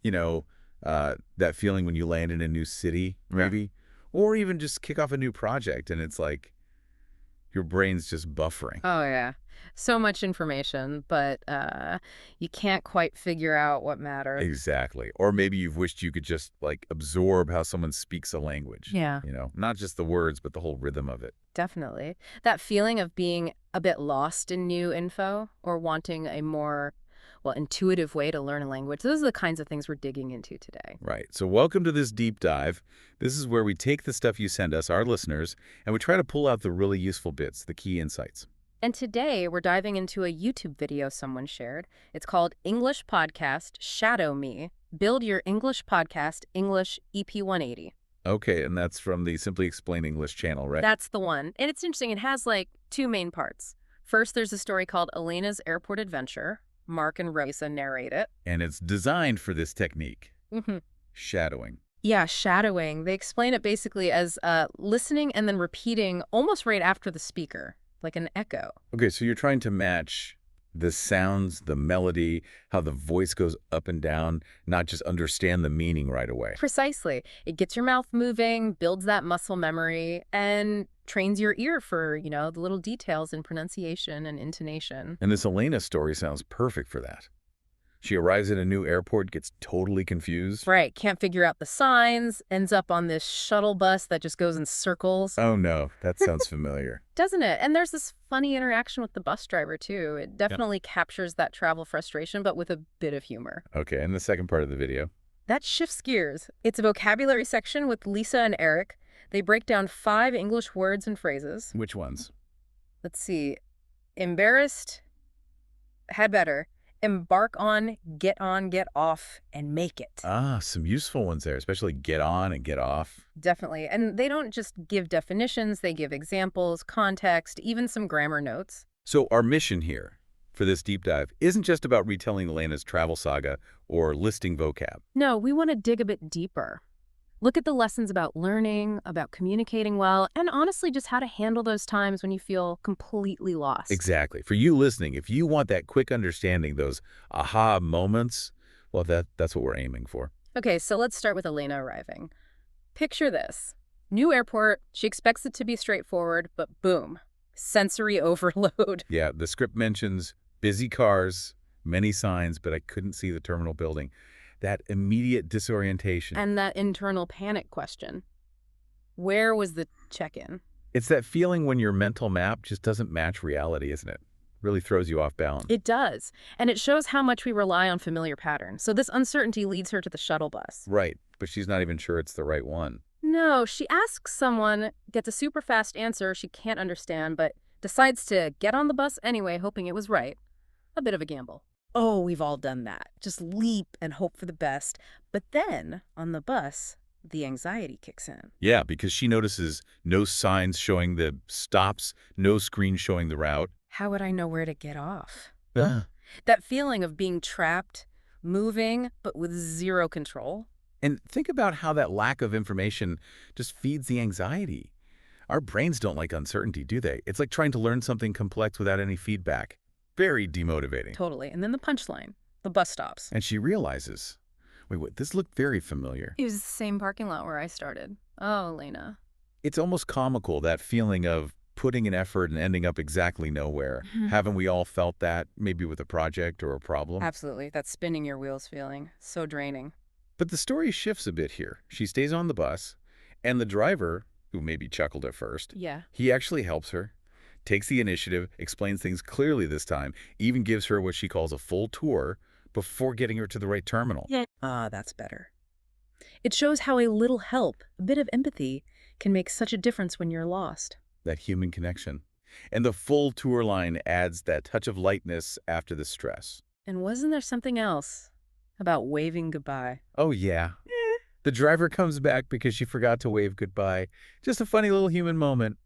You know, that feeling when you land in a new city, Yeah. maybe, or even just kick off a new project and it's like your brain's just buffering. Oh, yeah. So much information, but you can't quite figure out what matters. Exactly. Or maybe you've wished you could just like absorb how someone speaks a language. Yeah. Not just the words, but the whole rhythm of it. Definitely. That feeling of being a bit lost in new info or wanting a more, well, intuitive way to learn a language. Those are the kinds of things we're digging into today. Right. So welcome to this deep dive. This is where we take the stuff you send us, our listeners, and we try to pull out the really useful bits, the key insights. And today we're diving into a YouTube video someone shared. It's called English Podcast Shadow Me. Build Your English Podcast English EP 180. Okay, and that's from the Simply Explain English channel, right? That's the one. And it's interesting. It has like two main parts. First, there's a story called Elena's Airport Adventure. Mark and Raisa narrate it. And it's designed for this technique, Mm-hmm. shadowing. Yeah, shadowing. They explain it basically as listening and then repeating almost right after the speaker, like an echo. Okay, so you're trying to match the sounds, the melody, how the voice goes up and down, not just understand the meaning right away. Precisely. It gets your mouth moving, builds that muscle memory, and trains your ear for, the little details in pronunciation and intonation. And this Elena story sounds perfect for that. She arrives at a new airport, gets totally confused. Right. Can't figure out the signs, ends up on this shuttle bus that just goes in circles. Oh no, that sounds familiar. Doesn't it? And there's this funny interaction with the bus driver, too. It definitely captures that travel frustration, but with a bit of humor. Okay, and the second part of the video. That shifts gears. It's a vocabulary section with Lisa and Eric. They break down 5 English words and phrases. Which ones? Let's see. Embarrassed, had better. Embark on, get off, and make it. Ah, some useful ones there, especially get on and get off. Definitely. And they don't just give definitions, they give examples, context, even some grammar notes. So our mission here for this deep dive isn't just about retelling Elena's travel saga or listing vocab. No, we want to dig a bit deeper. Look at the lessons about learning, about communicating well, and honestly just how to handle those times when you feel completely lost. Exactly. For you listening, if you want that quick understanding, those aha moments, well, that's what we're aiming for. Okay, so let's start with Elena arriving. Picture this. New airport, she expects it to be straightforward, but boom, sensory overload. Yeah, the script mentions busy cars, many signs, but I couldn't see the terminal building. That immediate disorientation. And that internal panic question. Where was the check-in? It's that feeling when your mental map just doesn't match reality, isn't it? Really throws you off balance. It does. And it shows how much we rely on familiar patterns. So this uncertainty leads her to the shuttle bus. Right, but she's not even sure it's the right one. No, she asks someone, gets a super fast answer she can't understand, but decides to get on the bus anyway, hoping it was right. A bit of a gamble. Oh, we've all done that. Just leap and hope for the best. But then, on the bus, the anxiety kicks in. Yeah, because she notices no signs showing the stops, no screen showing the route. How would I know where to get off? Ah. That feeling of being trapped, moving, but with zero control. And think about how that lack of information just feeds the anxiety. Our brains don't like uncertainty, do they? It's like trying to learn something complex without any feedback. Very demotivating. Totally. And then the punchline. The bus stops. And she realizes, wait, this looked very familiar. It was the same parking lot where I started. Oh, Elena. It's almost comical, that feeling of putting an effort and ending up exactly nowhere. Haven't we all felt that, maybe with a project or a problem? Absolutely. That spinning your wheels feeling. So draining. But the story shifts a bit here. She stays on the bus, and the driver, who maybe chuckled at first, Yeah. he actually helps her, takes the initiative, explains things clearly this time, even gives her what she calls a full tour before getting her to the right terminal. Yeah. Ah, that's better. It shows how a little help, a bit of empathy, can make such a difference when you're lost. That human connection. And the full tour line adds that touch of lightness after the stress. And wasn't there something else about waving goodbye? Oh, yeah. The driver comes back because she forgot to wave goodbye. Just a funny little human moment.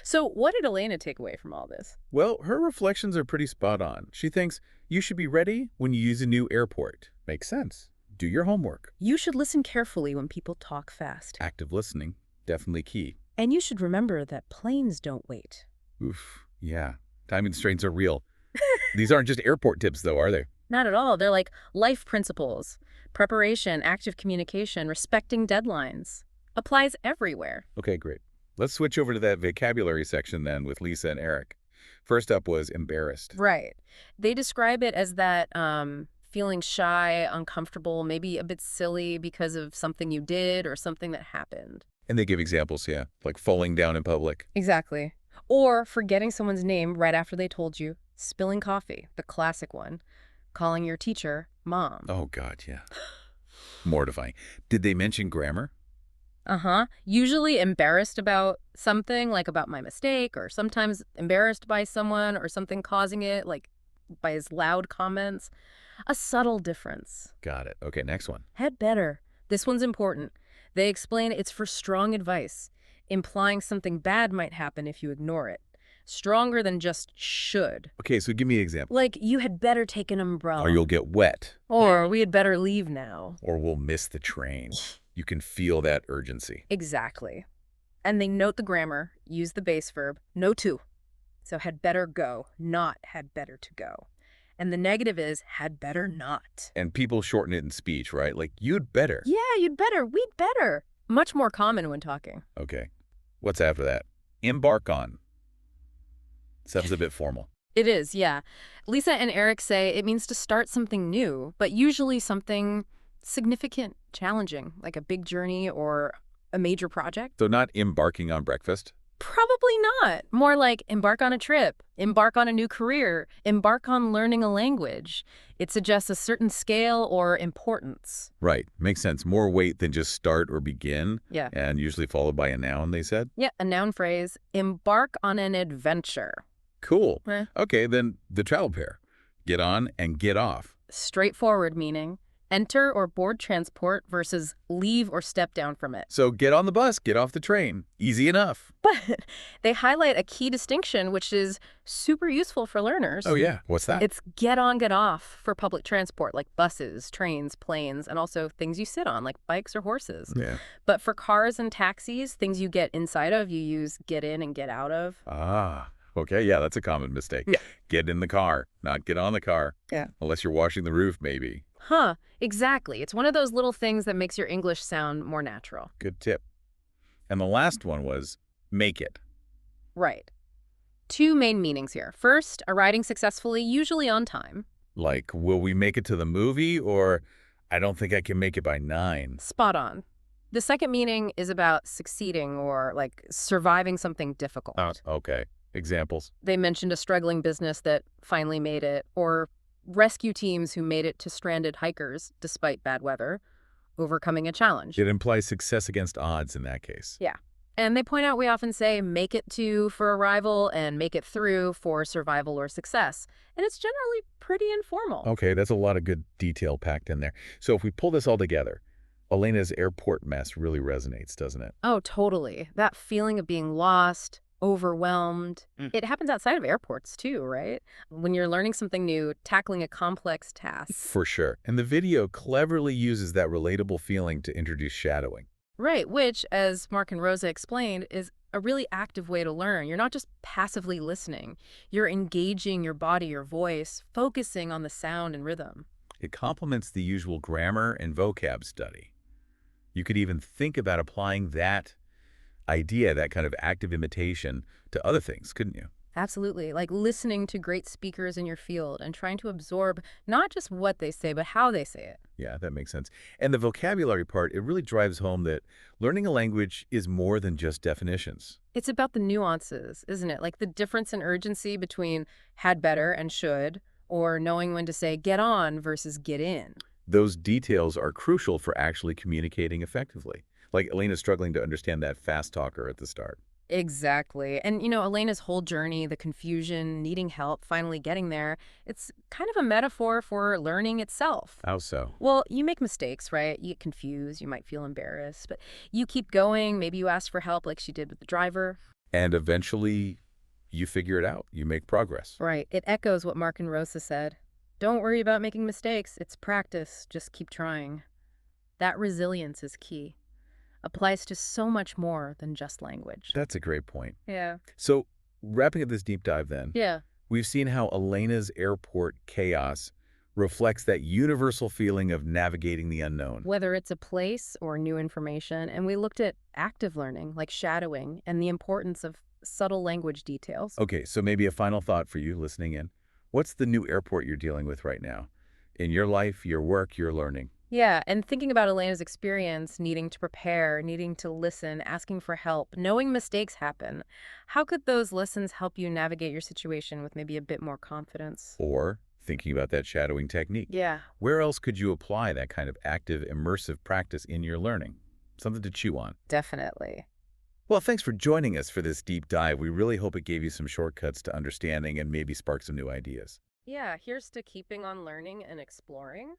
So what did Elena take away from all this? Well, her reflections are pretty spot on. She thinks you should be ready when you use a new airport. Makes sense. Do your homework. You should listen carefully when people talk fast. Active listening, definitely key. And you should remember that planes don't wait. Oof, yeah. Time constraints are real. These aren't just airport tips, though, are they? Not at all. They're like life principles, preparation, active communication, respecting deadlines. Applies everywhere. Okay, great. Let's switch over to that vocabulary section then with Lisa and Eric. First up was embarrassed. Right. They describe it as that feeling shy, uncomfortable, maybe a bit silly because of something you did or something that happened. And they give examples, yeah, like falling down in public. Exactly. Or forgetting someone's name right after they told you, spilling coffee, the classic one, calling your teacher mom. Oh, God, yeah. Mortifying. Did they mention grammar? Uh-huh. Usually embarrassed about something, like about my mistake, or sometimes embarrassed by someone or something causing it, like by his loud comments. A subtle difference. Got it. Okay, next one. Had better. This one's important. They explain it's for strong advice, implying something bad might happen if you ignore it. Stronger than just should. Okay, so give me an example. Like, you had better take an umbrella. Or you'll get wet. Or we had better leave now. Or we'll miss the train. You can feel that urgency. Exactly. And they note the grammar, use the base verb, no to. So had better go, not had better to go. And the negative is had better not. And people shorten it in speech, right? Like, you'd better. Yeah, you'd better, we'd better. Much more common when talking. Okay. What's after that? Embark on. Sounds a bit formal. It is, yeah. Lisa and Eric say it means to start something new, but usually something significant, challenging, like a big journey or a major project. So not embarking on breakfast? Probably not. More like embark on a trip, embark on a new career, embark on learning a language. It suggests a certain scale or importance. Right. Makes sense. More weight than just start or begin. Yeah. And usually followed by a noun, they said? Yeah, a noun phrase, embark on an adventure. Cool. Eh. Okay, then the travel pair. Get on and get off. Straightforward meaning, enter or board transport versus leave or step down from it. So get on the bus, get off the train. Easy enough. But they highlight a key distinction, which is super useful for learners. Oh, yeah. What's that? It's get on, get off for public transport, like buses, trains, planes, and also things you sit on, like bikes or horses. Yeah. But for cars and taxis, things you get inside of, you use get in and get out of. Ah, okay. Yeah, that's a common mistake. Yeah. Get in the car, not get on the car. Yeah. Unless you're washing the roof, maybe. Huh, exactly. It's one of those little things that makes your English sound more natural. Good tip. And the last one was make it. Right. Two main meanings here. First, arriving successfully, usually on time. Like, will we make it to the movie? Or I don't think I can make it by 9. Spot on. The second meaning is about succeeding or, like, surviving something difficult. Okay. Examples. They mentioned a struggling business that finally made it, or rescue teams who made it to stranded hikers despite bad weather, overcoming a challenge. It implies success against odds in that case. Yeah. And they point out we often say make it to for arrival and make it through for survival or success. And it's generally pretty informal. Okay, that's a lot of good detail packed in there. So if we pull this all together, Elena's airport mess really resonates, doesn't it? Oh, totally. That feeling of being lost, overwhelmed. It happens outside of airports too, right? When you're learning something new, tackling a complex task. For sure. And the video cleverly uses that relatable feeling to introduce shadowing. Right, which, as Mark and Rosa explained, is a really active way to learn. You're not just passively listening. You're engaging your body, your voice, focusing on the sound and rhythm. It complements the usual grammar and vocab study. You could even think about applying that idea, that kind of active imitation, to other things, couldn't you? Absolutely. Like listening to great speakers in your field and trying to absorb not just what they say, but how they say it. Yeah, that makes sense. And the vocabulary part, it really drives home that learning a language is more than just definitions. It's about the nuances, isn't it? Like the difference in urgency between had better and should, or knowing when to say get on versus get in. Those details are crucial for actually communicating effectively. Like Elena's struggling to understand that fast talker at the start. Exactly. And, Elena's whole journey, the confusion, needing help, finally getting there, it's kind of a metaphor for learning itself. How so? Well, you make mistakes, right? You get confused, you might feel embarrassed, but you keep going. Maybe you ask for help like she did with the driver. And eventually you figure it out. You make progress. Right. It echoes what Mark and Rosa said. Don't worry about making mistakes. It's practice. Just keep trying. That resilience is key. Applies to so much more than just language. That's a great point. Yeah. So wrapping up this deep dive then, Yeah. we've seen how Elena's airport chaos reflects that universal feeling of navigating the unknown. Whether it's a place or new information. And we looked at active learning, like shadowing, and the importance of subtle language details. Okay, so maybe a final thought for you listening in. What's the new airport you're dealing with right now? In your life, your work, your learning. Yeah, and thinking about Elena's experience, needing to prepare, needing to listen, asking for help, knowing mistakes happen, how could those lessons help you navigate your situation with maybe a bit more confidence? Or thinking about that shadowing technique. Yeah, Where else could you apply that kind of active, immersive practice in your learning? Something to chew on. definitely. Well, thanks for joining us for this deep dive. We really hope it gave you some shortcuts to understanding and maybe spark some new ideas. Yeah, here's to keeping on learning and exploring.